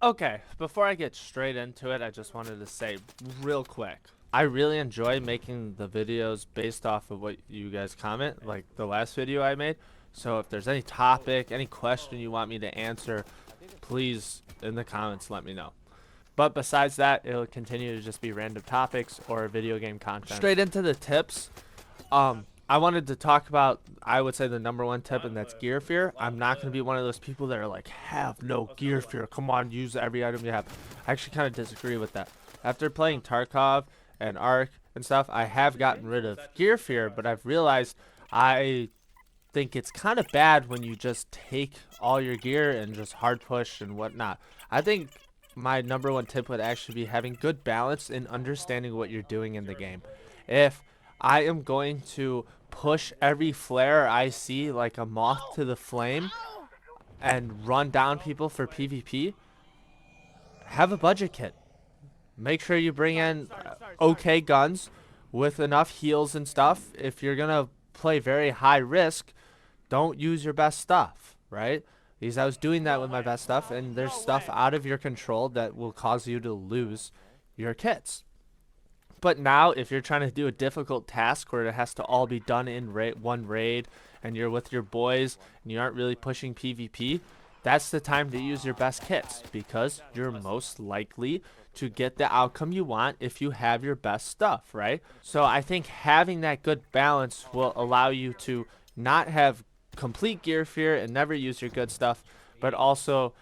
Okay, before I get straight into it, I just wanted to say real quick. I really enjoy making the videos based off of what you guys comment, like the last video I made. So if there's any topic, any question you want me to answer, please in the comments let me know. But besides that, it'll continue to just be random topics or video game content. Straight into the tips. I wanted to talk about, I would say, the number one tip, and that's gear fear. I'm not going to be one of those people that are like, have no gear fear. Come on, use every item you have. I actually kind of disagree with that. After playing Tarkov and Ark and stuff, I have gotten rid of gear fear, but I've realized I think it's kind of bad when you just take all your gear and just hard push and whatnot. I think my number one tip would actually be having good balance in understanding what you're doing in the game. If I am going to push every flare I see like a moth to the flame and run down people for PvP, have a budget kit. Make sure you bring in okay guns with enough heals and stuff. If you're going to play very high risk, don't use your best stuff, right? Because I was doing that with my best stuff, and there's stuff out of your control that will cause you to lose your kits. But now, if you're trying to do a difficult task where it has to all be done in one raid, and you're with your boys, and you aren't really pushing PvP, that's the time to use your best kits, because you're most likely to get the outcome you want if you have your best stuff, right? So I think having that good balance will allow you to not have complete gear fear and never use your good stuff, but also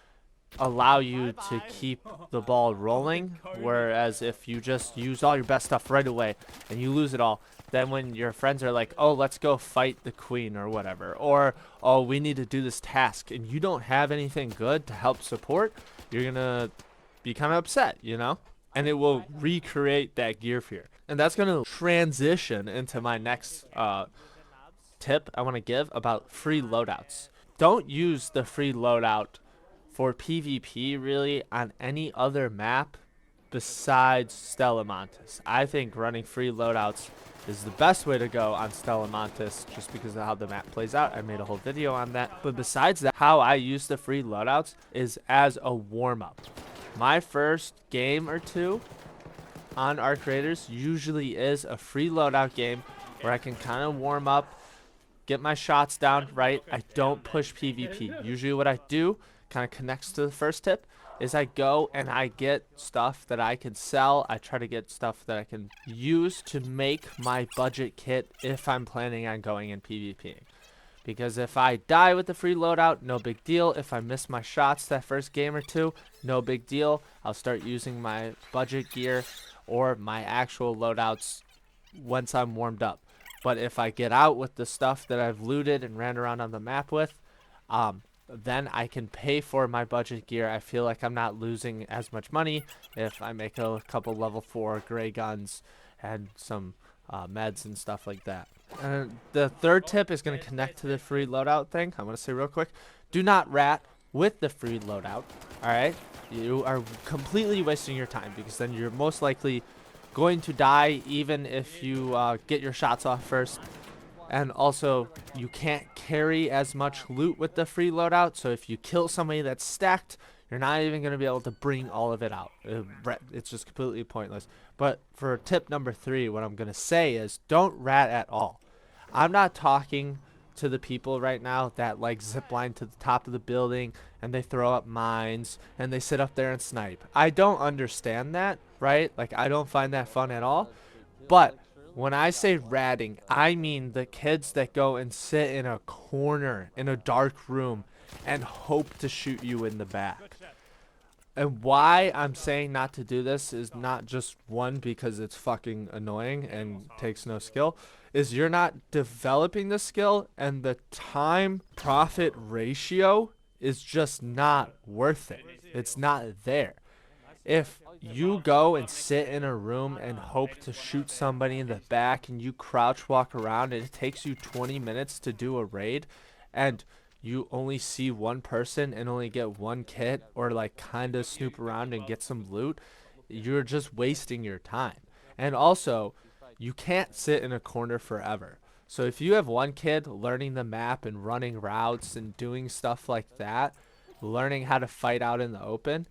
allow you to keep the ball rolling. Whereas if you just use all your best stuff right away and you lose it all, then when your friends are like, oh, let's go fight the queen or whatever, or oh, we need to do this task, and you don't have anything good to help support, you're gonna be kind of upset. And it will recreate that gear fear. And that's going to transition into my next tip I want to give about free loadouts. Don't use the free loadout for PvP really on any other map besides Stella Montes. I think running free loadouts is the best way to go on Stella Montes just because of how the map plays out. I made a whole video on that. But besides that, how I use the free loadouts is as a warm-up. My first game or two on Arc Raiders usually is a free loadout game where I can kind of warm up, get my shots down right. I don't push PvP. Usually what I do kind of connects to the first tip is I go and I get stuff that I can sell. I try to get stuff that I can use to make my budget kit if I'm planning on going in PvP. Because if I die with the free loadout, no big deal. If I miss my shots that first game or two, no big deal. I'll start using my budget gear or my actual loadouts once I'm warmed up. But if I get out with the stuff that I've looted and ran around on the map with, then I can pay for my budget gear. I feel like I'm not losing as much money if I make a couple level 4 gray guns and some meds and stuff like that. The third tip is going to connect to the free loadout thing. I'm going to say real quick, do not rat with the free loadout. Alright, you are completely wasting your time because then you're most likely going to die even if you get your shots off first. And also, you can't carry as much loot with the free loadout, so if you kill somebody that's stacked, you're not even going to be able to bring all of it out. It's just completely pointless. But for tip number 3, what I'm going to say is don't rat at all. I'm not talking to the people right now that like zipline to the top of the building and they throw up mines and they sit up there and snipe. I don't understand that, right? Like, I don't find that fun at all. But when I say ratting, I mean the kids that go and sit in a corner in a dark room and hope to shoot you in the back. And why I'm saying not to do this is not just one, because it's fucking annoying and takes no skill, is you're not developing the skill and the time profit ratio is just not worth it. It's not there. If you go and sit in a room and hope to shoot somebody in the back and you crouch walk around and it takes you 20 minutes to do a raid and you only see one person and only get one kit or like kind of snoop around and get some loot, you're just wasting your time. And also, you can't sit in a corner forever. So if you have one kid learning the map and running routes and doing stuff like that, learning how to fight out in the open,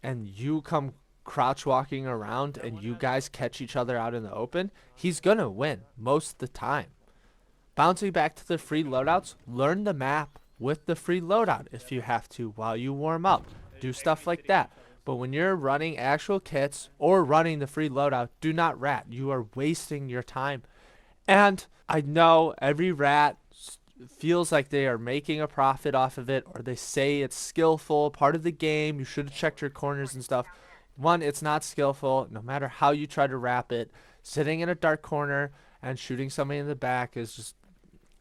and you come crouch walking around and you guys catch each other out in the open, he's gonna win most of the time. Bouncing back to the free loadouts, learn the map with the free loadout if you have to while you warm up. Do stuff like that. But when you're running actual kits or running the free loadout, do not rat. You are wasting your time. And I know every rat feels like they are making a profit off of it, or they say it's skillful, part of the game, you should have checked your corners and stuff. One, it's not skillful, no matter how you try to wrap it. Sitting in a dark corner and shooting somebody in the back is just,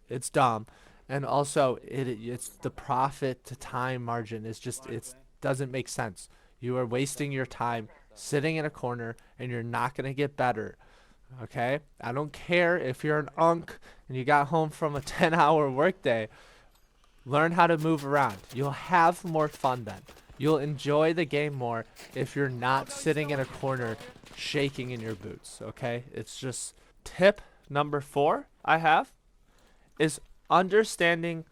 it's dumb. And also, it's the profit to time margin is just, it doesn't make sense. You are wasting your time sitting in a corner, and you're not going to get better. Okay? I don't care if you're an unk and you got home from a 10-hour workday. Learn how to move around. You'll have more fun then. You'll enjoy the game more if you're not sitting in a corner shaking in your boots. Okay? It's just tip number 4 I have is understanding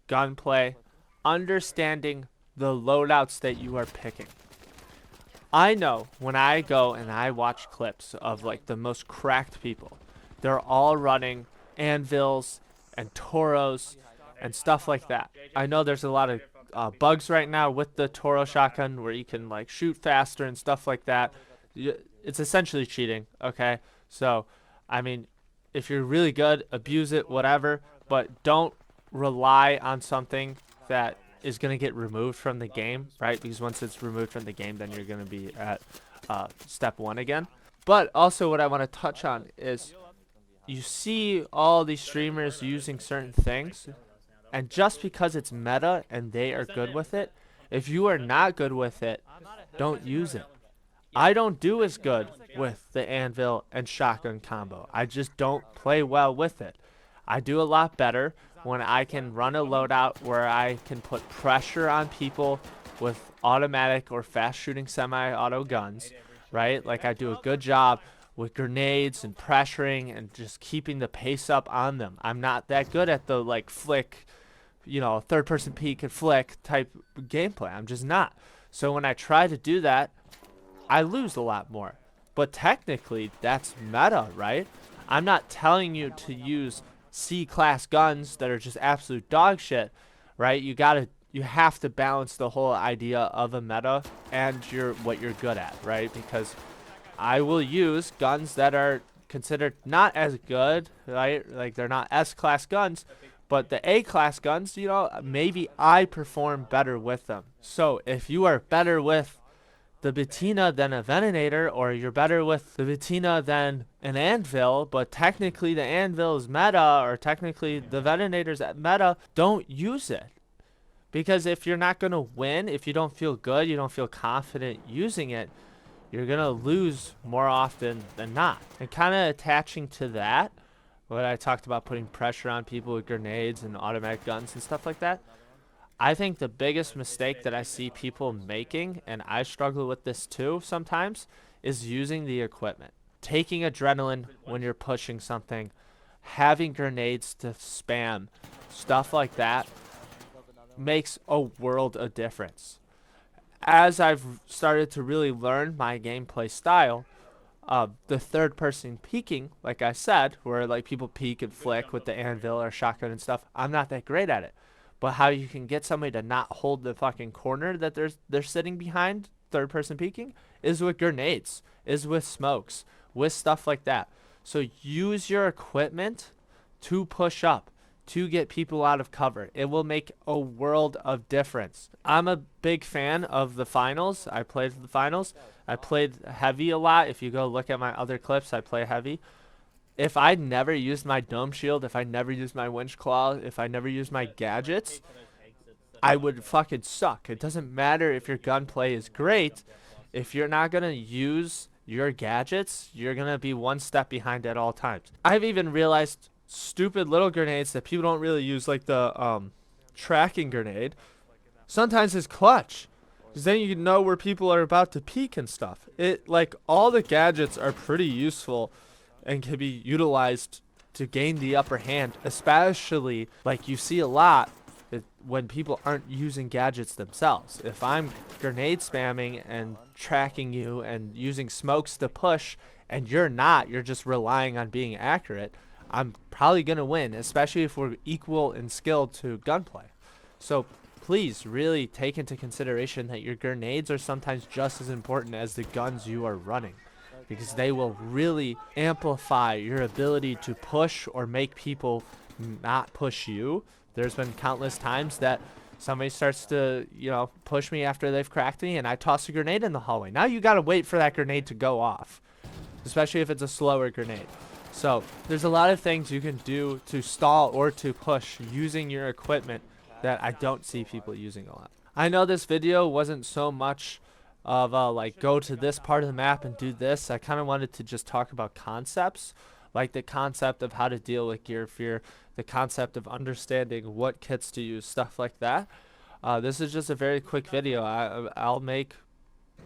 gunplay, understanding the loadouts that you are picking. I know when I go and I watch clips of like the most cracked people, they're all running anvils and Toros and stuff like that. I know there's a lot of bugs right now with the Toro shotgun where you can like shoot faster and stuff like that. It's essentially cheating, okay? So, I mean, if you're really good, abuse it, whatever, but don't rely on something that is going to get removed from the game, right? Because once it's removed from the game, then you're going to be at step 1 again. But also what I want to touch on is you see all these streamers using certain things, and just because it's meta and they are good with it, if you are not good with it, don't use it. I don't do as good with the anvil and shotgun combo. I just don't play well with it. I do a lot better when I can run a loadout where I can put pressure on people with automatic or fast shooting semi-auto guns, right? Like I do a good job with grenades and pressuring and just keeping the pace up on them. I'm not that good at the like flick, you know, third person peek and flick type gameplay. I'm just not. So when I try to do that, I lose a lot more. But technically that's meta, right? I'm not telling you to use C-class guns that are just absolute dog shit, right? You have to balance the whole idea of a meta and what you're good at, right? Because I will use guns that are considered not as good, right? Like they're not S-class guns, but the A-class guns, you know, maybe I perform better with them. So if you are better with the Bettina than a Venenator, or you're better with the Bettina than an Anvil, but technically the Anvil is meta, or technically the Venenator's meta, don't use it. Because if you're not going to win, if you don't feel good, you don't feel confident using it, you're going to lose more often than not. And kind of attaching to that, what I talked about putting pressure on people with grenades and automatic guns and stuff like that, I think the biggest mistake that I see people making, and I struggle with this too sometimes, is using the equipment. Taking adrenaline when you're pushing something, having grenades to spam, stuff like that makes a world of difference. As I've started to really learn my gameplay style, the third person peeking, like I said, where like people peek and flick with the anvil or shotgun and stuff, I'm not that great at it. But how you can get somebody to not hold the fucking corner that they're sitting behind, third person peeking, is with grenades, is with smokes, with stuff like that. So use your equipment to push up, to get people out of cover. It will make a world of difference. I'm a big fan of the finals. I played the finals. I played heavy a lot. If you go look at my other clips, I play heavy. If I never used my dome shield, if I never used my winch claw, if I never used my gadgets, I would fucking suck. It doesn't matter if your gunplay is great. If you're not going to use your gadgets, you're going to be one step behind at all times. I've even realized stupid little grenades that people don't really use, like the tracking grenade, sometimes is clutch. Because then you know where people are about to peek and stuff. Like, all the gadgets are pretty useful and can be utilized to gain the upper hand, especially like you see a lot when people aren't using gadgets themselves. If I'm grenade spamming and tracking you and using smokes to push, and you're not, you're just relying on being accurate, I'm probably going to win, especially if we're equal in skill to gunplay. So please really take into consideration that your grenades are sometimes just as important as the guns you are running, because they will really amplify your ability to push or make people not push you. There's been countless times that somebody starts to, push me after they've cracked me, and I toss a grenade in the hallway. Now you gotta wait for that grenade to go off, especially if it's a slower grenade. So there's a lot of things you can do to stall or to push using your equipment that I don't see people using a lot. I know this video wasn't so much of like go to this part of the map and do this. I kind of wanted to just talk about concepts, like the concept of how to deal with gear fear, the concept of understanding what kits to use, stuff like that. This is just a very quick video. I'll make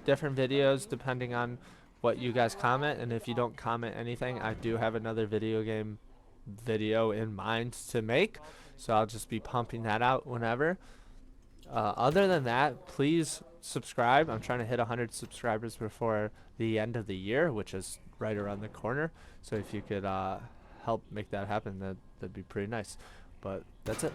different videos depending on what you guys comment, and if you don't comment anything, I do have another video game video in mind to make, so I'll just be pumping that out whenever. Other than that, please subscribe. I'm trying to hit 100 subscribers before the end of the year, which is right around the corner. So if you could help make that happen, that'd be pretty nice. But that's it.